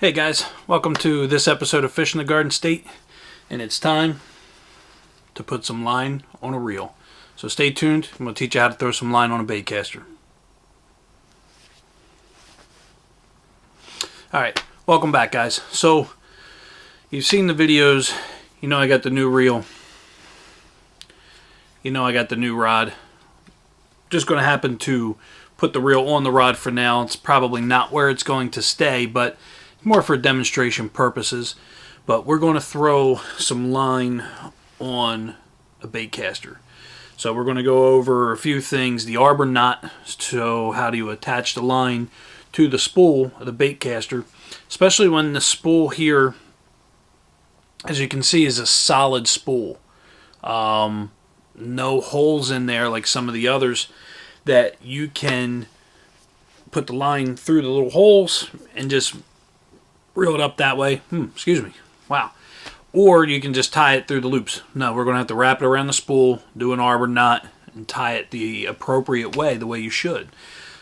Hey guys, welcome to this episode of Fishing the Garden State, and it's time to put some line on a reel. So stay tuned, I'm going to teach you how to throw some line on a baitcaster. Alright, welcome back guys. So, you've seen the videos, you know I got the new reel, you know I got the new rod. Just going to happen to put the reel on the rod for now. It's probably not where it's going to stay, but more for demonstration purposes. But we're going to throw some line on a baitcaster. So we're going to go over a few things. The arbor knot, so how do you attach the line to the spool of the baitcaster, especially when the spool here, as you can see, is a solid spool. No holes in there like some of the others that you can put the line through the little holes and just reel it up that way. Excuse me. Wow. Or you can just tie it through the loops. No, we're going to have to wrap it around the spool, do an arbor knot, and tie it the appropriate way, the way you should.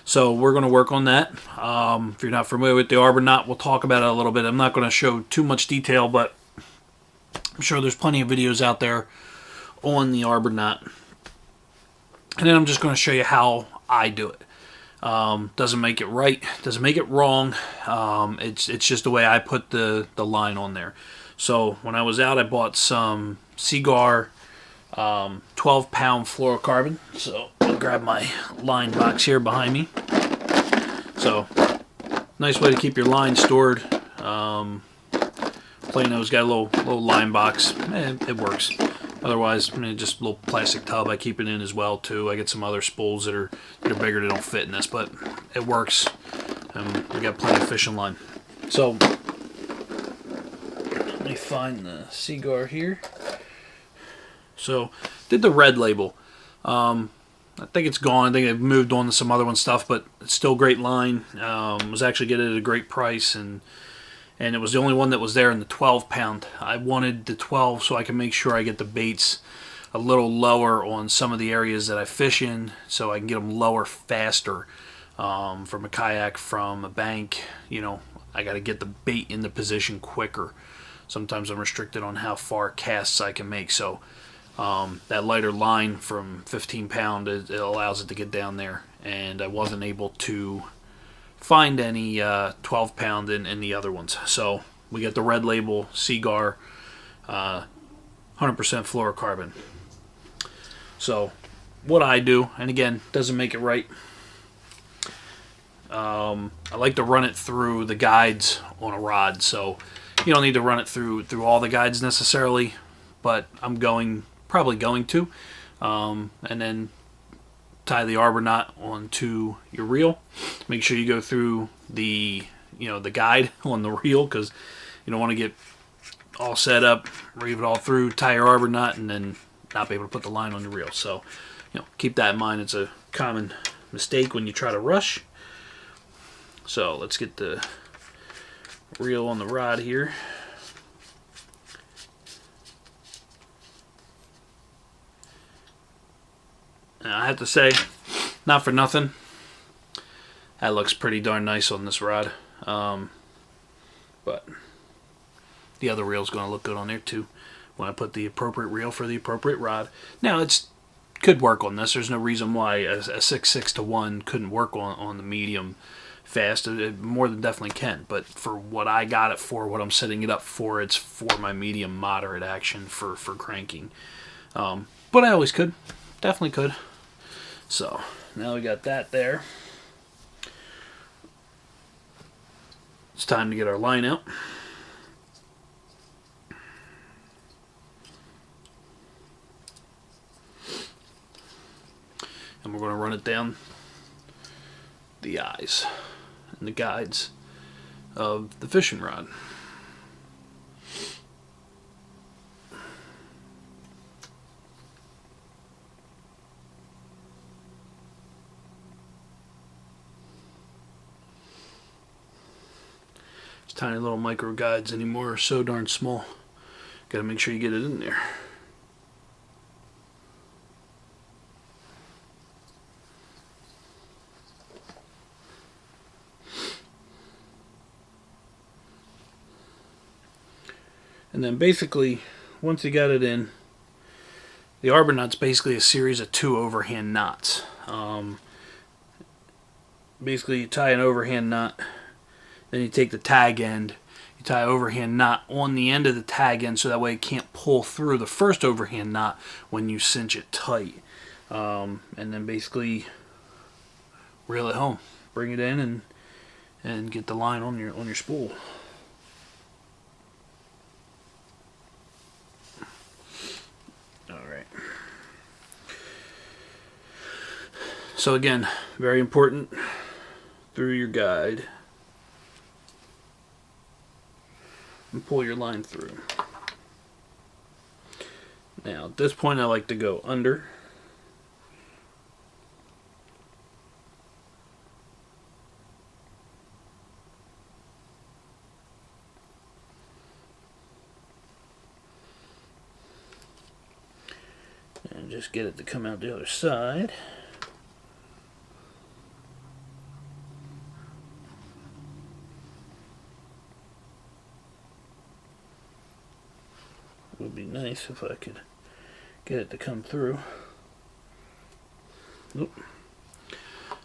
So we're going to work on that. If you're not familiar with the arbor knot, we'll talk about it a little bit. I'm not going to show too much detail, but I'm sure there's plenty of videos out there on the arbor knot. And then I'm just going to show you how I do it. Doesn't make it right, doesn't make it wrong. It's just the way I put the line on there. So when I was out, I bought some Seaguar 12-pound fluorocarbon. So I'll grab my line box here behind me. So nice way to keep your line stored. Plano's got a little line box. It works. Otherwise, just a little plastic tub I keep it in as well too. I get some other spools that are bigger that don't fit in this, but it works. We got plenty of fishing line. So let me find the Seaguar here. So did the red label. I think it's gone. I think they've moved on to some other one stuff, but it's still great line. Was actually getting it at a great price, and it was the only one that was there in the 12-pound. I wanted the 12 so I can make sure I get the baits a little lower on some of the areas that I fish in, so I can get them lower faster. From a kayak, from a bank, you know, I got to get the bait in the position quicker. Sometimes I'm restricted on how far casts I can make, so that lighter line from 15-pound, it allows it to get down there, and I wasn't able to find any 12-pound in the other ones. So we got the red label Seaguar 100% fluorocarbon. So what I do, and again, doesn't make it right, I like to run it through the guides on a rod. So you don't need to run it through all the guides necessarily, but I'm probably going to, and then tie the arbor knot onto your reel. Make sure you go through the guide on the reel, because you don't want to get all set up, reeve it all through, tie your arbor knot, and then not be able to put the line on the reel. So keep that in mind. It's a common mistake when you try to rush. So let's get the reel on the rod here. Now, I have to say, not for nothing, that looks pretty darn nice on this rod. But the other reel is going to look good on there too when I put the appropriate reel for the appropriate rod. Now, it could work on this. There's no reason why a 6.6 to 1 couldn't work on the medium fast. It more than definitely can. But for what I got it for, what I'm setting it up for, it's for my medium moderate action for cranking. But I always could. Definitely could. So now we got that there. It's time to get our line out. And we're going to run it down the eyes and the guides of the fishing rod. Tiny little micro guides anymore are so darn small. Gotta make sure you get it in there. And then basically, once you got it in, the arbor knot's basically a series of 2 overhand knots. Basically, you tie an overhand knot, then you take the tag end, you tie an overhand knot on the end of the tag end so that way it can't pull through the first overhand knot when you cinch it tight. And then basically reel it home, bring it in, and get the line on your spool. Alright. So again, very important, through your guide and pull your line through. Now at this point I like to go under. And just get it to come out the other side. It would be nice if I could get it to come through. Oop.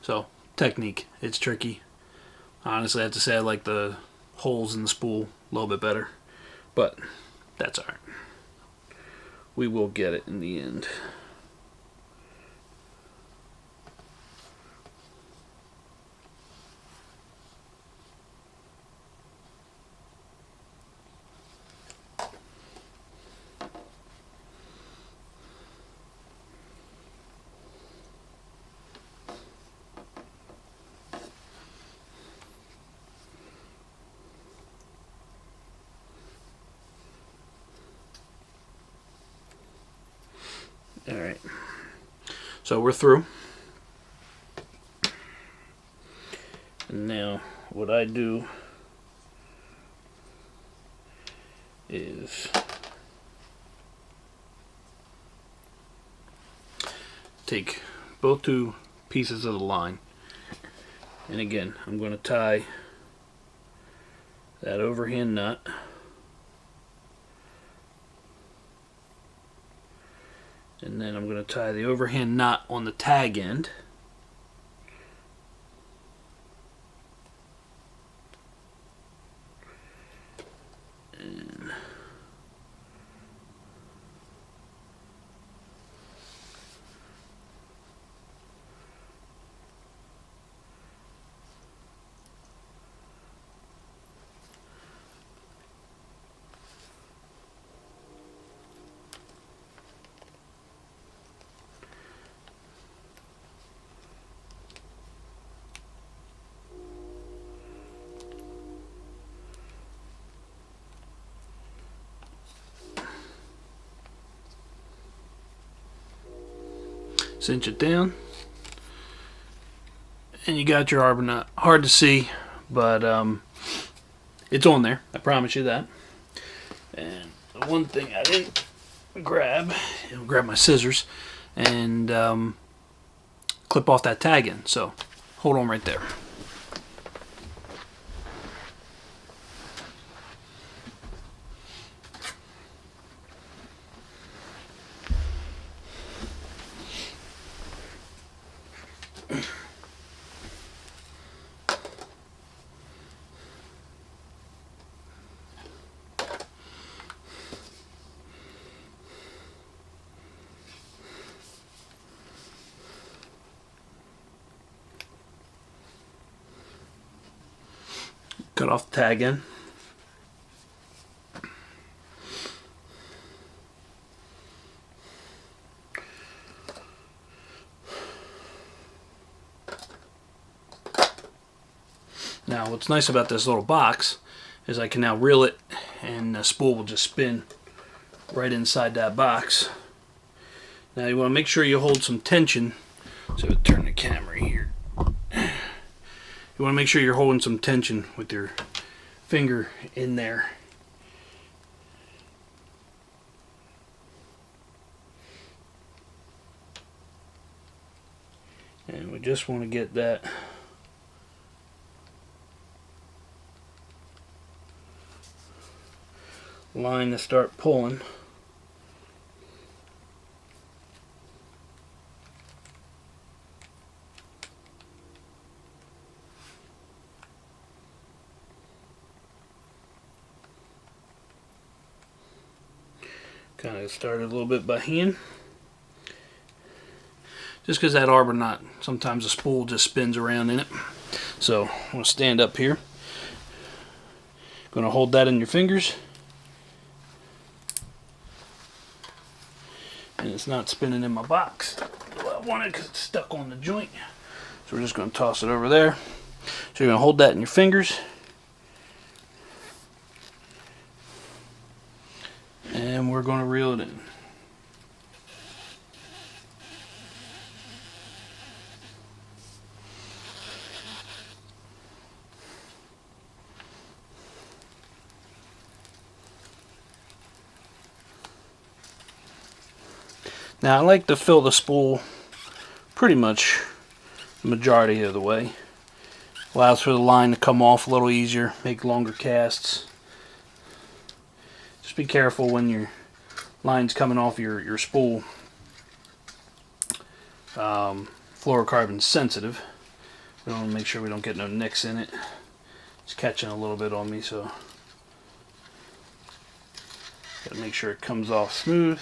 So, technique, it's tricky. Honestly, I have to say I like the holes in the spool a little bit better, but that's alright. We will get it in the end. Alright, so we're through. And now what I do is take both 2 pieces of the line, and again I'm going to tie that overhand nut and then I'm going to tie the overhand knot on the tag end. And cinch it down, and you got your arbor knot. Hard to see, but it's on there, I promise you that. And the one thing I didn't grab, I'll grab my scissors and clip off that tag in, so hold on right there. Cut off the tag end. Now what's nice about this little box is I can now reel it and the spool will just spin right inside that box. Now you want to make sure you hold some tension. So I'll turn the camera here. You want to make sure you're holding some tension with your finger in there. And we just want to get that line to start pulling. Kind of started a little bit by hand. Just because that arbor knot, sometimes the spool just spins around in it. So I'm going to stand up here. Going to hold that in your fingers. And it's not spinning in my box. Well, I want it because it's stuck on the joint. So we're just going to toss it over there. So you're going to hold that in your fingers. And we're going to reel it in. Now I like to fill the spool pretty much the majority of the way. Allows for the line to come off a little easier, make longer casts. Just be careful when your line's coming off your spool. Fluorocarbon sensitive. We want to make sure we don't get no nicks in it. It's catching a little bit on me, so gotta make sure it comes off smooth.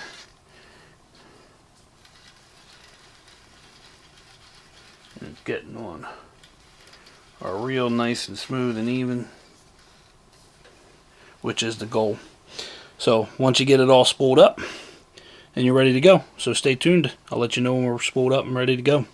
And it's getting on our reel nice and smooth and even, which is the goal. So once you get it all spooled up and you're ready to go, so stay tuned. I'll let you know when we're spooled up and ready to go.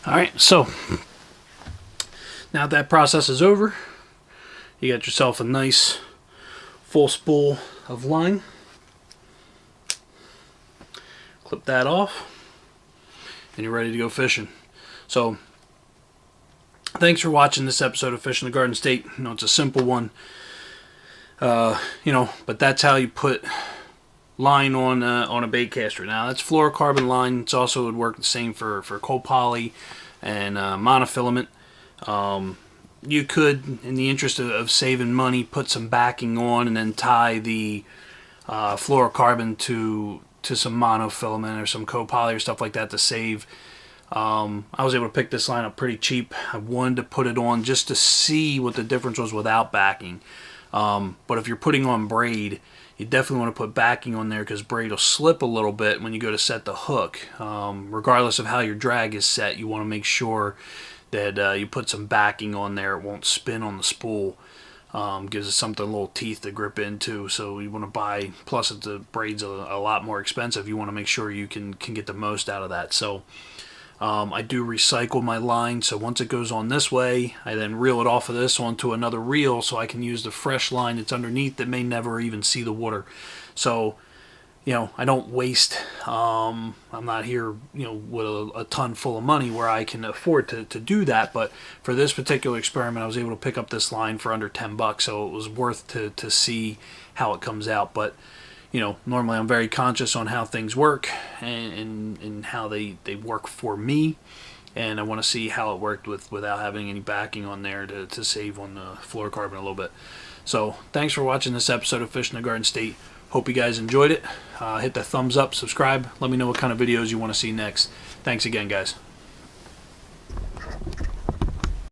Alright, so now that process is over, you got yourself a nice full spool of line. Clip that off and you're ready to go fishing. So thanks for watching this episode of Fishing the Garden State. You know, it's a simple one, you know, but that's how you put line on a baitcaster. Now that's fluorocarbon line. It's also would work the same for copoly and monofilament. You could, in the interest of saving money, put some backing on and then tie the fluorocarbon to some monofilament or some copoly or stuff like that to save. I was able to pick this line up pretty cheap. I wanted to put it on just to see what the difference was without backing. But if you're putting on braid, you definitely want to put backing on there, because braid will slip a little bit when you go to set the hook. Regardless of how your drag is set, you want to make sure that you put some backing on there. It won't spin on the spool. Gives it something, a little teeth to grip into. So you want to buy, plus the braid's a lot more expensive. You want to make sure you can get the most out of that. So I do recycle my line, so once it goes on this way, I then reel it off of this onto another reel, so I can use the fresh line that's underneath that may never even see the water. So, you know, I don't waste. I'm not here, you know, with a ton full of money where I can afford to do that. But for this particular experiment, I was able to pick up this line for under $10, so it was worth to see how it comes out. But you know, normally I'm very conscious on how things work and how they work for me, and I want to see how it worked without having any backing on there to save on the fluorocarbon a little bit. So thanks for watching this episode of Fishing the Garden State. Hope you guys enjoyed it. Hit the thumbs up, subscribe, let me know what kind of videos you want to see next. Thanks again, guys.